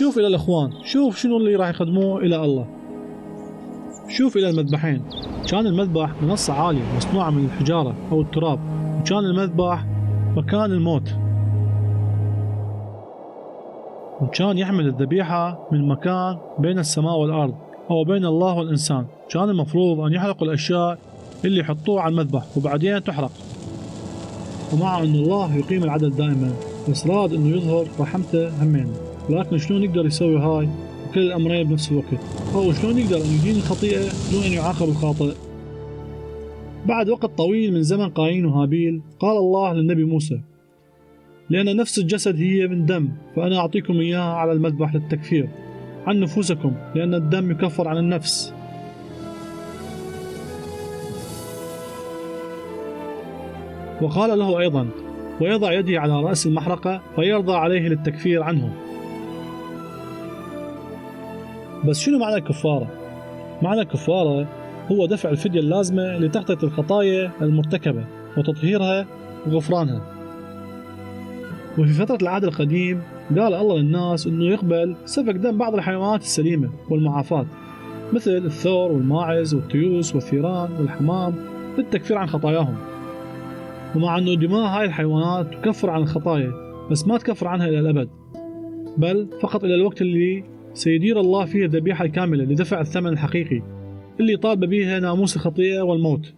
شوف إلى الإخوان، شوف شنو اللي راح يقدموه إلى الله. شوف إلى المذبحين، كان المذبح منصة عالية مصنوعة من الحجارة أو التراب، وكان المذبح مكان الموت، وكان يحمل الذبيحة من مكان بين السماء والأرض أو بين الله والإنسان. كان المفروض أن يحرقوا الأشياء اللي يحطوها على المذبح وبعدين تحرق. ومع أن الله يقيم العدل دائما، بس راد أنه يظهر رحمته همين. ولكن شلون يقدر يسوي هاي وكل الأمرين بنفس الوقت؟ أو شلون يقدر أن يدين الخطيئة دون أن يعاقب الخاطئ؟ بعد وقت طويل من زمن قايين وهابيل، قال الله للنبي موسى: لأن نفس الجسد هي من دم، فأنا أعطيكم إياها على المذبح للتكفير عن نفوسكم، لأن الدم يكفر عن النفس. وقال له أيضا: ويضع يده على رأس المحرقة فيرضى عليه للتكفير عنه. بس شنو معنى الكفارة؟ معنى الكفارة هو دفع الفدية اللازمة لتغطية الخطايا المرتكبة وتطهيرها وغفرانها. وفي فترة العهد القديم قال الله للناس أنه يقبل سفك دم بعض الحيوانات السليمة والمعافاة، مثل الثور والماعز والتيوس والثيران والحمام، للتكفير عن خطاياهم. ومع أنه دماء هاي الحيوانات تكفر عن الخطايا، بس ما تكفر عنها إلى الأبد، بل فقط إلى الوقت اللي سيدير الله فيه الذبيحة الكاملة لدفع الثمن الحقيقي اللي طالب بها ناموس الخطيئة والموت.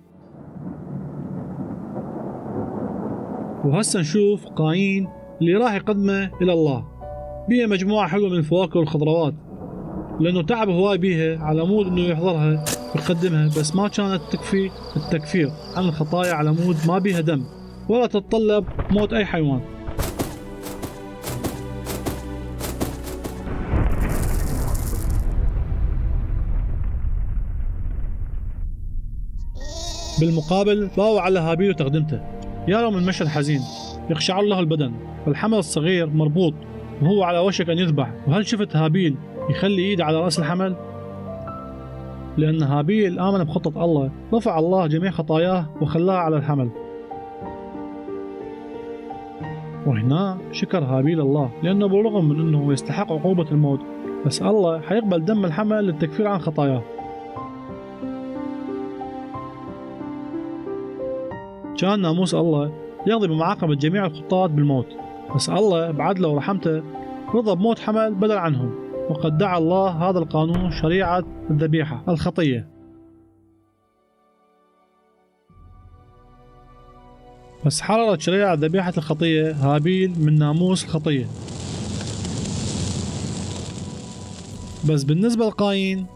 وهسه نشوف قايين اللي راح يقدمه إلى الله بيها مجموعة حلوة من الفواكه والخضروات، لأنه تعب هواي بيها على مود أنه يحضرها ويقدمها، بس ما كانت تكفي التكفير عن الخطايا على مود ما بيها دم ولا تتطلب موت أي حيوان. بالمقابل باوع على هابيل وتقدمته، يرى من مشهد حزين يقشعر له البدن، والحمل الصغير مربوط وهو على وشك أن يذبح. وهل شفت هابيل يخلي إيده على رأس الحمل؟ لأن هابيل آمن بخطة الله، رفع الله جميع خطاياه وخلاها على الحمل. وهنا شكر هابيل الله، لأنه بالرغم من أنه يستحق عقوبة الموت، بس الله حيقبل دم الحمل للتكفير عن خطاياه. كان ناموس الله يقضي بمعاقبة جميع الخطاة بالموت، بس الله بعدله ورحمته رضى بموت حمل بدل عنهم، وقد دعا الله هذا القانون شريعة الذبيحة الخطية. بس حررت شريعة ذبيحة الخطية هابيل من ناموس الخطية. بس بالنسبة لقايين